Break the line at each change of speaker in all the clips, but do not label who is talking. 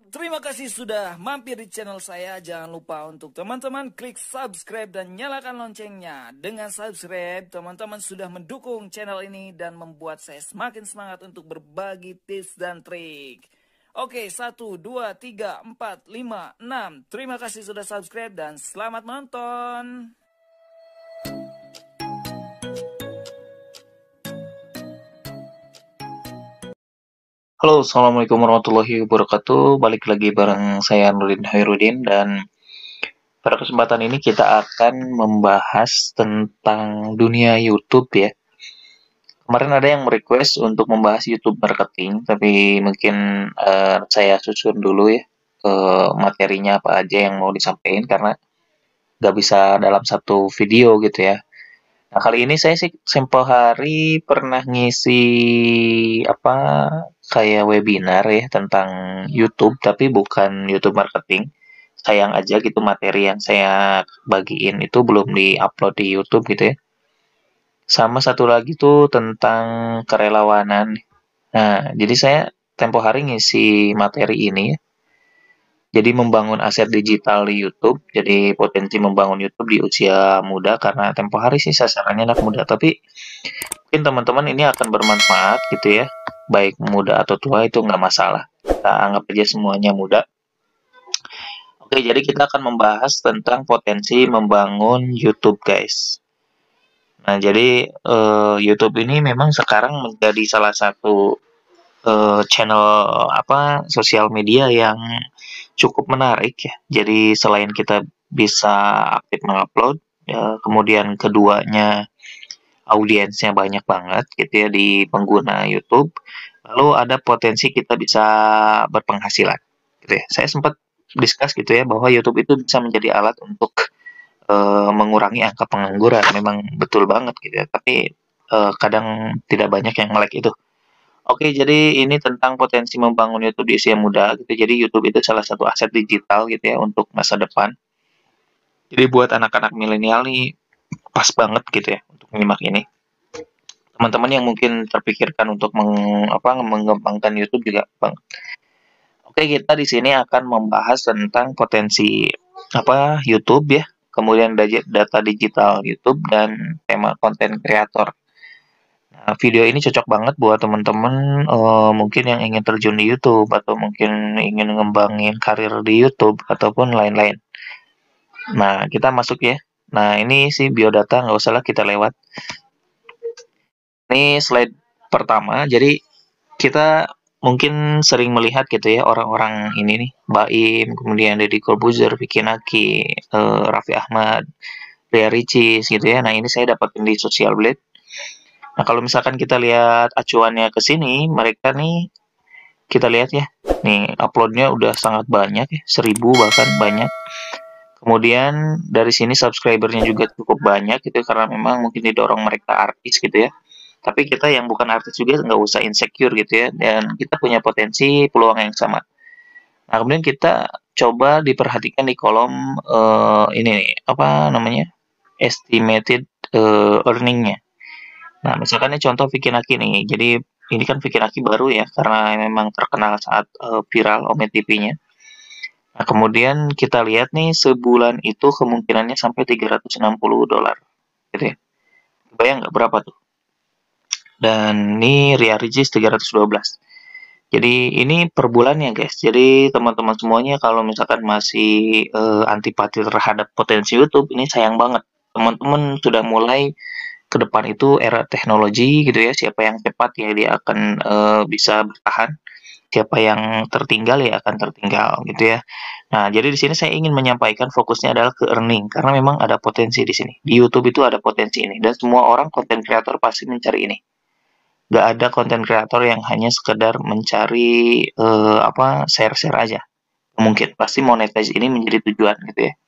Terima kasih sudah mampir di channel saya. Jangan lupa untuk teman-teman klik subscribe dan nyalakan loncengnya. Dengan subscribe, teman-teman sudah mendukung channel ini dan membuat saya semakin semangat untuk berbagi tips dan trik. Oke, 1, 2, 3, 4, 5, 6. Terima kasih sudah subscribe dan selamat menonton.
Halo, Assalamualaikum warahmatullahi wabarakatuh. Balik lagi bareng saya Nurdin Hairudin, dan pada kesempatan ini kita akan membahas tentang dunia YouTube ya. Kemarin ada yang request untuk membahas YouTube marketing, tapi mungkin saya susun dulu ya ke materinya apa aja yang mau disampaikan, karena nggak bisa dalam satu video gitu ya. Nah, kali ini saya sih tempo hari pernah ngisi apa kayak webinar ya tentang YouTube, tapi bukan YouTube marketing. Sayang aja gitu materi yang saya bagiin itu belum di-upload di YouTube gitu ya. Sama satu lagi tuh tentang kerelawanan. Nah, jadi saya tempo hari ngisi materi ini ya. Jadi membangun aset digital di YouTube, jadi potensi membangun YouTube di usia muda, karena tempo hari sih sasarannya anak muda, tapi mungkin teman-teman ini akan bermanfaat gitu ya, baik muda atau tua itu nggak masalah. Kita anggap aja semuanya muda. Oke, jadi kita akan membahas tentang potensi membangun YouTube, guys. Nah, jadi YouTube ini memang sekarang menjadi salah satu channel sosial media yang cukup menarik ya. Jadi selain kita bisa aktif mengupload, ya, kemudian keduanya audiensnya banyak banget gitu ya di pengguna YouTube. Lalu ada potensi kita bisa berpenghasilan gitu ya. Saya sempat discuss gitu ya bahwa YouTube itu bisa menjadi alat untuk mengurangi angka pengangguran. Memang betul banget gitu ya. Tapi kadang tidak banyak yang nge-like itu. Oke, jadi ini tentang potensi membangun YouTube di usia muda gitu. Jadi YouTube itu salah satu aset digital gitu ya untuk masa depan. Jadi buat anak-anak milenial nih pas banget gitu ya untuk menyimak ini. Teman-teman yang mungkin terpikirkan untuk mengembangkan YouTube juga bang. Oke, kita di sini akan membahas tentang potensi YouTube ya, kemudian data digital YouTube dan tema konten kreator. Nah, video ini cocok banget buat teman-teman mungkin yang ingin terjun di YouTube, atau mungkin ingin ngembangin karir di YouTube ataupun lain-lain. Nah, kita masuk ya. Nah, ini sih biodata, nggak usah lah kita lewat. Ini slide pertama. Jadi kita mungkin sering melihat gitu ya orang-orang ini nih, Baim, kemudian Deddy Corbuzier, Vicky Naki, Raffi Ahmad, Ria Ricis gitu ya. Nah, ini saya dapatin di Social Blade. Nah, kalau misalkan kita lihat acuannya ke sini, mereka nih, kita lihat ya, nih uploadnya udah sangat banyak ya, 1000 bahkan banyak. Kemudian dari sini subscribernya juga cukup banyak gitu, karena memang mungkin didorong mereka artis gitu ya. Tapi kita yang bukan artis juga nggak usah insecure gitu ya, dan kita punya potensi peluang yang sama. Nah, kemudian kita coba diperhatikan di kolom ini nih, estimated earningnya. Nah, misalkan ini contoh Vicky Naki nih. Jadi ini kan Vicky Naki baru ya, karena memang terkenal saat viral Ome TV-nya. Nah, kemudian kita lihat nih sebulan itu kemungkinannya sampai $360 gitu ya. Bayang nggak berapa tuh? Dan ini Ria Ricis 312. Jadi ini per bulannya, guys. Jadi teman-teman semuanya kalau misalkan masih antipati terhadap potensi YouTube, ini sayang banget. Teman-teman sudah mulai ke depan itu era teknologi gitu ya, siapa yang cepat ya dia akan bisa bertahan, siapa yang tertinggal ya akan tertinggal gitu ya. Nah, jadi di sini saya ingin menyampaikan fokusnya adalah ke earning, karena memang ada potensi di sini. Di YouTube itu ada potensi ini, dan semua orang konten kreator pasti mencari ini. Gak ada konten kreator yang hanya sekedar mencari share-share aja. Mungkin pasti monetize ini menjadi tujuan gitu ya.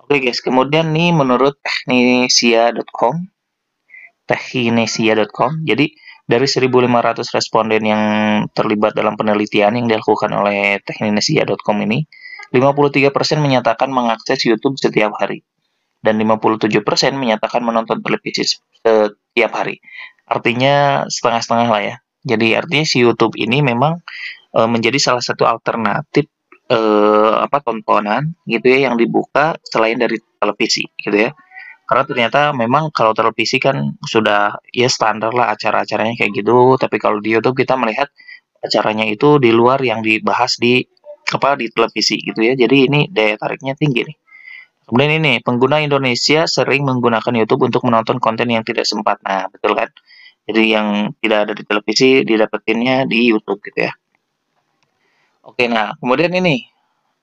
Oke guys, kemudian nih menurut technesia.com. Jadi dari 1.500 responden yang terlibat dalam penelitian yang dilakukan oleh technesia.com ini, 53% menyatakan mengakses YouTube setiap hari, dan 57% menyatakan menonton televisi setiap hari. Artinya setengah-setengah lah ya. Jadi artinya si YouTube ini memang menjadi salah satu alternatif tontonan gitu ya yang dibuka selain dari televisi gitu ya. Karena ternyata memang kalau televisi kan sudah ya standar lah acara-acaranya kayak gitu, tapi kalau di YouTube kita melihat acaranya itu di luar yang dibahas di televisi gitu ya. Jadi ini daya tariknya tinggi nih. Kemudian ini, pengguna Indonesia sering menggunakan YouTube untuk menonton konten yang tidak sempat. Nah, betul kan? Jadi yang tidak ada di televisi didapetinnya di YouTube gitu ya. Oke, nah kemudian ini,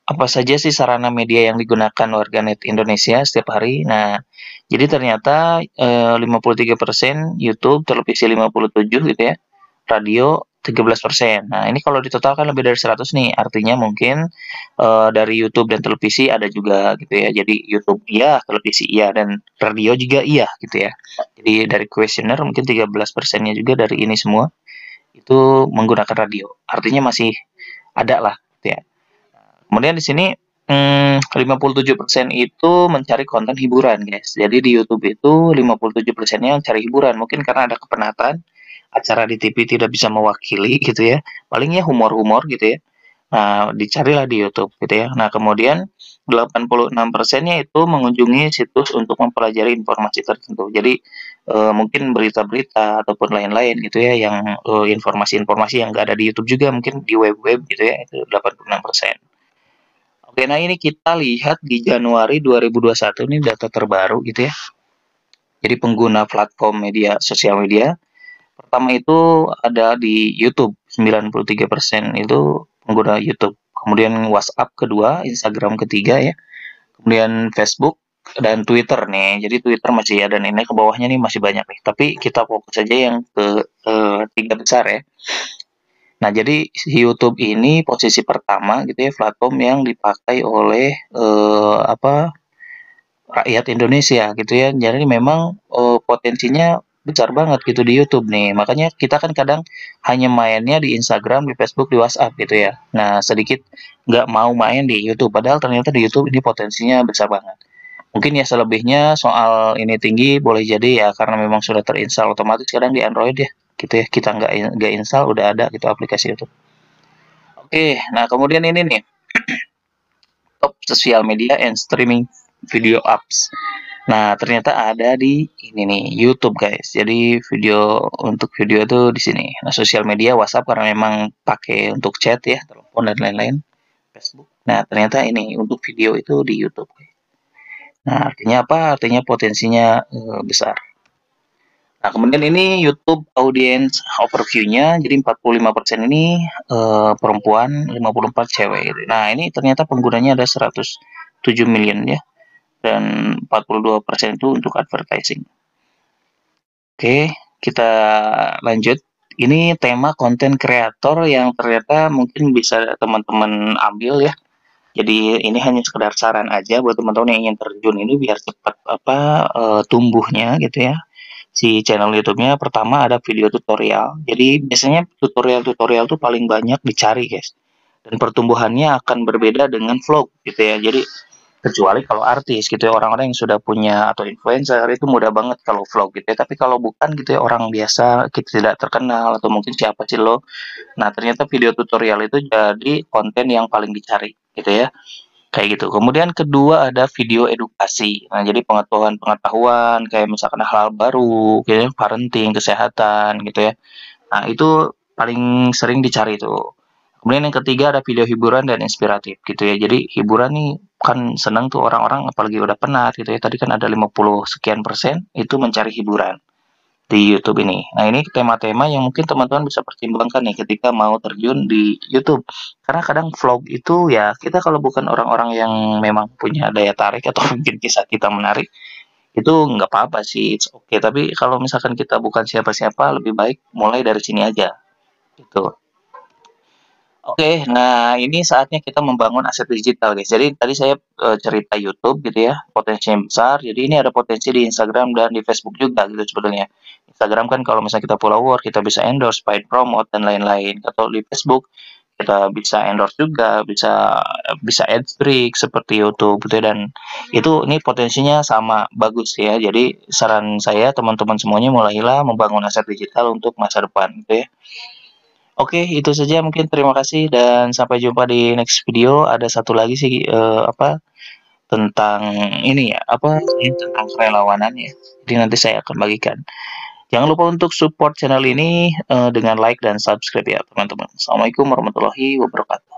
apa saja sih sarana media yang digunakan warganet Indonesia setiap hari? Nah, jadi ternyata 53% YouTube, televisi 57 gitu ya, radio 13%. Nah, ini kalau ditotalkan lebih dari 100 nih, artinya mungkin dari YouTube dan televisi ada juga gitu ya. Jadi YouTube iya, televisi iya, dan radio juga iya gitu ya. Jadi dari kuesioner mungkin 13%-nya juga dari ini semua itu menggunakan radio. Artinya masih ada lah gitu ya. Kemudian di sini 57% itu mencari konten hiburan, guys. Jadi di YouTube itu 57%-nya mencari hiburan. Mungkin karena ada kepenatan, acara di TV tidak bisa mewakili gitu ya. Paling ya humor-humor gitu ya. Nah, dicarilah di YouTube gitu ya. Nah, kemudian 86%-nya itu mengunjungi situs untuk mempelajari informasi tertentu. Jadi mungkin berita-berita ataupun lain-lain gitu ya yang informasi-informasi yang nggak ada di YouTube juga mungkin di web-web gitu ya. Itu 86%. Oke, nah ini kita lihat di Januari 2021 ini data terbaru gitu ya. Jadi pengguna platform media sosial media pertama itu ada di YouTube, 93% itu pengguna YouTube. Kemudian WhatsApp kedua, Instagram ketiga ya. Kemudian Facebook dan Twitter nih. Jadi Twitter masih ada nih, ke bawahnya nih masih banyak nih. Tapi kita fokus aja yang ke tiga besar ya. Nah, jadi YouTube ini posisi pertama gitu ya, platform yang dipakai oleh rakyat Indonesia gitu ya. Jadi memang potensinya besar banget gitu di YouTube nih. Makanya kita kan kadang hanya mainnya di Instagram, di Facebook, di WhatsApp gitu ya. Nah, sedikit nggak mau main di YouTube. Padahal ternyata di YouTube ini potensinya besar banget. Mungkin ya selebihnya soal ini tinggi boleh jadi ya karena memang sudah terinstall otomatis kadang di Android ya gitu ya. Kita nggak install udah ada gitu aplikasi YouTube. Oke, nah kemudian ini nih top social media and streaming video apps. Nah, ternyata ada di ini nih, YouTube guys. Jadi untuk video itu di sini. Nah, sosial media WhatsApp karena memang pakai untuk chat ya, telepon dan lain-lain. Facebook. Nah, ternyata ini untuk video itu di YouTube. Nah, artinya apa? Artinya potensinya besar. Nah, kemudian ini YouTube audience overview-nya, jadi 45% ini perempuan, 54 cewek gitu. Nah, ini ternyata penggunanya ada 107 million ya, dan 42% itu untuk advertising. Oke, kita lanjut. Ini tema konten kreator yang ternyata mungkin bisa teman-teman ambil ya. Jadi ini hanya sekedar saran aja buat teman-teman yang ingin terjun ini biar cepat tumbuhnya gitu ya si channel YouTube-nya. Pertama ada video tutorial. Jadi biasanya tutorial-tutorial tuh paling banyak dicari, guys. Dan pertumbuhannya akan berbeda dengan vlog gitu ya. Jadi kecuali kalau artis gitu ya, orang-orang yang sudah punya atau influencer itu mudah banget kalau vlog gitu ya. Tapi kalau bukan gitu ya, orang biasa kita tidak terkenal atau mungkin siapa sih lo. Nah, ternyata video tutorial itu jadi konten yang paling dicari gitu ya. Kayak gitu. Kemudian kedua ada video edukasi. Nah, jadi pengetahuan kayak misalkan hal-hal baru, gitu ya, parenting, kesehatan gitu ya. Nah, itu paling sering dicari tuh. Kemudian yang ketiga ada video hiburan dan inspiratif gitu ya. Jadi hiburan nih kan seneng tuh orang-orang apalagi udah penat gitu ya. Tadi kan ada 50 sekian persen itu mencari hiburan di YouTube ini. Nah, ini tema-tema yang mungkin teman-teman bisa pertimbangkan nih ketika mau terjun di YouTube. Karena kadang vlog itu ya kita kalau bukan orang-orang yang memang punya daya tarik atau mungkin kisah kita menarik, itu nggak apa-apa sih, it's okay. Tapi kalau misalkan kita bukan siapa-siapa, lebih baik mulai dari sini aja. Gitu. Oke, nah ini saatnya kita membangun aset digital, guys. Jadi tadi saya cerita YouTube gitu ya, potensinya besar. Jadi ini ada potensi di Instagram dan di Facebook juga gitu sebetulnya. Instagram kan kalau misalnya kita follower, kita bisa endorse, paid promote dan lain-lain. Atau di Facebook kita bisa endorse juga, bisa bisa ads break seperti YouTube gitu ya. Dan itu ini potensinya sama bagus ya. Jadi saran saya teman-teman semuanya mulailah membangun aset digital untuk masa depan gitu ya. Oke, itu saja mungkin, terima kasih dan sampai jumpa di next video. Ada satu lagi sih, tentang ini ya, tentang kerelawanan ya. Jadi nanti saya akan bagikan. Jangan lupa untuk support channel ini, dengan like dan subscribe ya teman-teman. Assalamualaikum warahmatullahi wabarakatuh.